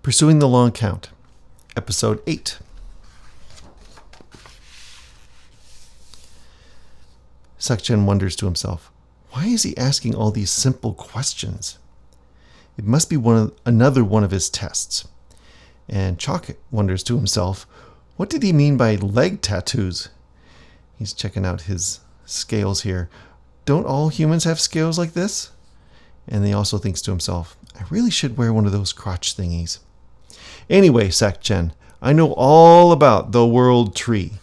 Pursuing the Long Count, Episode 8. Sakchen wonders to himself, why is he asking all these simple questions? It must be another one of his tests. And Chalk wonders to himself, what did he mean by leg tattoos? He's checking out his scales here. Don't all humans have scales like this? And he also thinks to himself, I really should wear one of those crotch thingies. Anyway, Sakchen, I know all about the world tree.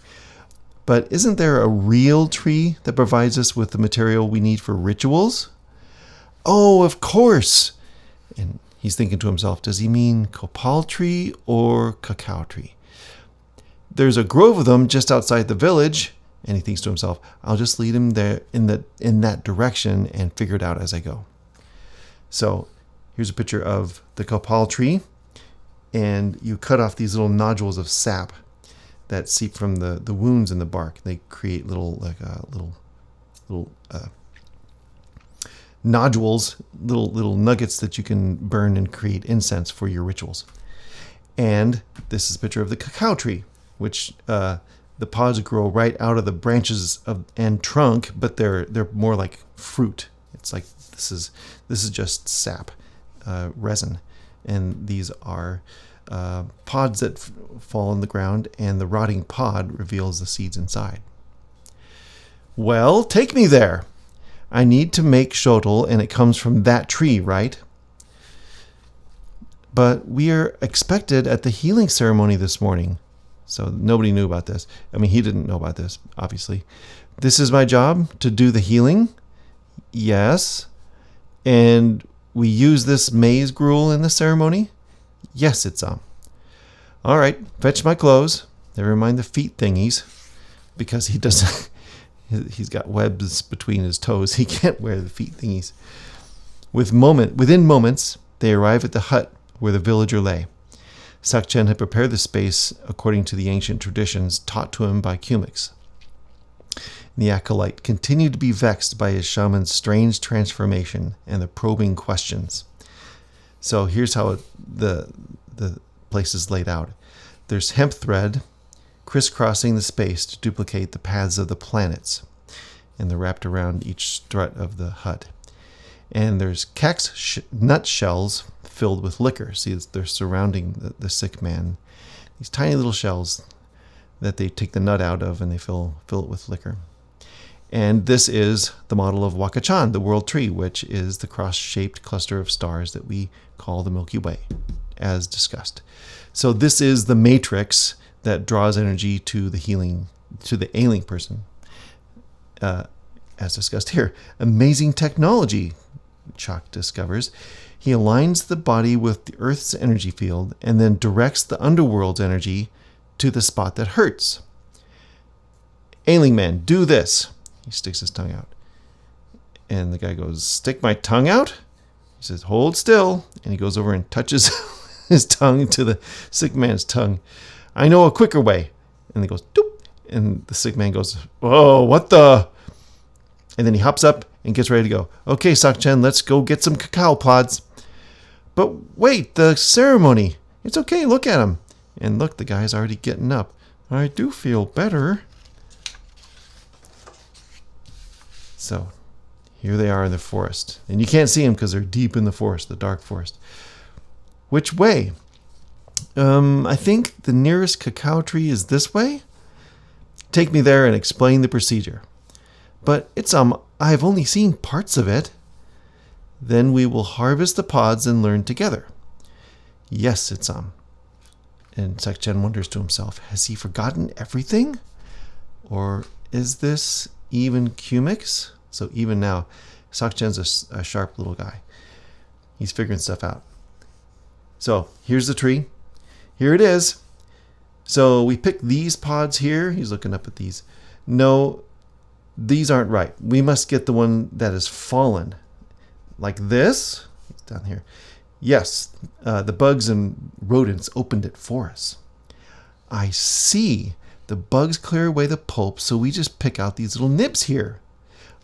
But isn't there a real tree that provides us with the material we need for rituals? Oh, of course. And he's thinking to himself, does he mean copal tree or cacao tree? There's a grove of them just outside the village. And he thinks to himself, I'll just lead him there in that direction and figure it out as I go. So here's a picture of the copal tree. And you cut off these little nodules of sap that seep from the wounds in the bark. They create little nodules, little nuggets that you can burn and create incense for your rituals. And this is a picture of the cacao tree, which the pods grow right out of the branches and trunk, but they're more like fruit. It's like this is just sap, resin. And these are pods that fall on the ground, and the rotting pod reveals the seeds inside. Well, take me there. I need to make shotl, and it comes from that tree, right? But we are expected at the healing ceremony this morning. So nobody knew about this. I mean, he didn't know about this, obviously. This is my job, to do the healing? Yes. And we use this maize gruel in the ceremony? Yes, it's All right, fetch my clothes. Never mind the feet thingies, because he doesn't. He's got webs between his toes. He can't wear the feet thingies. Within moments, they arrive at the hut where the villager lay. Sakchen had prepared the space according to the ancient traditions taught to him by Kumix. The acolyte continued to be vexed by his shaman's strange transformation and the probing questions. So here's how the place is laid out. There's hemp thread crisscrossing the space to duplicate the paths of the planets, and they're wrapped around each strut of the hut. And there's cax nut shells filled with liquor. See, they're surrounding the sick man. These tiny little shells that they take the nut out of, and they fill it with liquor. And this is the model of Wakachan, the world tree, which is the cross-shaped cluster of stars that we call the Milky Way, as discussed. So this is the matrix that draws energy to the ailing person, as discussed here. Amazing technology, Chalk discovers. He aligns the body with the Earth's energy field and then directs the underworld's energy to the spot that hurts. Ailing man, do this. He sticks his tongue out. And the guy goes, stick my tongue out? He says, hold still. And he goes over and touches his tongue to the sick man's tongue. I know a quicker way. And he goes, doop. And the sick man goes, oh, what the? And then he hops up and gets ready to go. Okay, Sakchen, let's go get some cacao pods. But wait, the ceremony. It's okay, look at him. And look, the guy's already getting up. I do feel better. So here they are in the forest. And you can't see them because they're deep in the forest, the dark forest. Which way? I think the nearest cacao tree is this way. Take me there and explain the procedure. But it's I've only seen parts of it. Then we will harvest the pods and learn together. Yes, it's And Sakchen wonders to himself, has he forgotten everything? Or is this even Kumix? So even now, Sakchen's a sharp little guy. He's figuring stuff out. So here's the tree. Here it is. So we pick these pods here. He's looking up at these. No, these aren't right. We must get the one that has fallen. Like this. It's down here. Yes, the bugs and rodents opened it for us. I see. The bugs clear away the pulp, so we just pick out these little nibs here.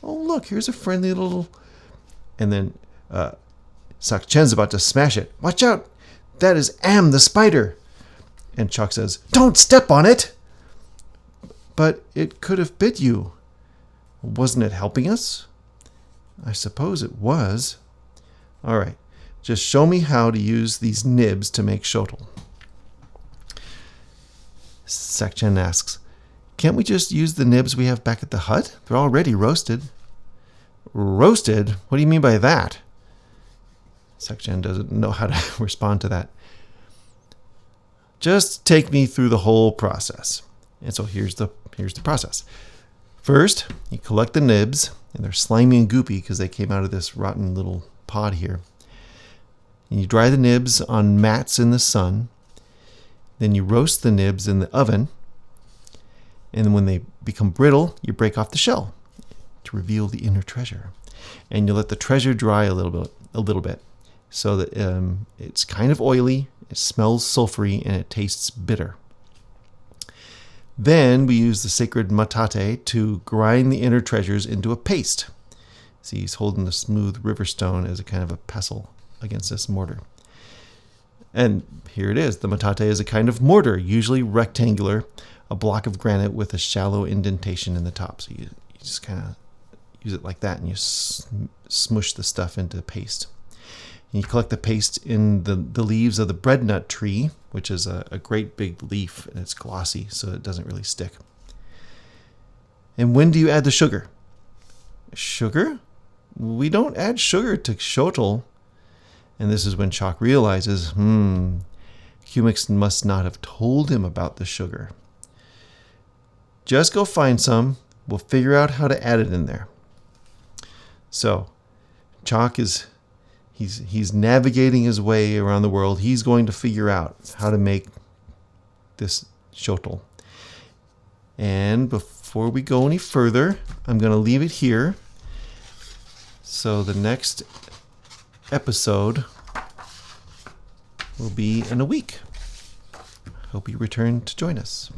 Oh, look, here's a friendly little... And then Sakchen's about to smash it. Watch out. That is Am the spider. And Chalk says, don't step on it. But it could have bit you. Wasn't it helping us? I suppose it was. All right, just show me how to use these nibs to make shotl. Sakchen asks, can't we just use the nibs we have back at the hut? They're already roasted. Roasted? What do you mean by that? Sakchen doesn't know how to respond to that. Just take me through the whole process. And so here's the process. First, you collect the nibs, and they're slimy and goopy because they came out of this rotten little pod here. And you dry the nibs on mats in the sun. Then you roast the nibs in the oven. And when they become brittle, you break off the shell to reveal the inner treasure. And you let the treasure dry a little bit, so that it's kind of oily, it smells sulfury, and it tastes bitter. Then we use the sacred matate to grind the inner treasures into a paste. See, he's holding the smooth river stone as a kind of a pestle against this mortar. And here it is. The matate is a kind of mortar, usually rectangular, a block of granite with a shallow indentation in the top. So you just kind of use it like that, and you smush the stuff into paste. And you collect the paste in the leaves of the bread nut tree, which is a great big leaf, and it's glossy, so it doesn't really stick. And when do you add the sugar? Sugar? We don't add sugar to shotl. And this is when Chalk realizes, Kumix must not have told him about the sugar. Just go find some. We'll figure out how to add it in there. So, Chalk he's navigating his way around the world. He's going to figure out how to make this shotl. And before we go any further, I'm going to leave it here. So the next episode will be in a week. Hope you return to join us.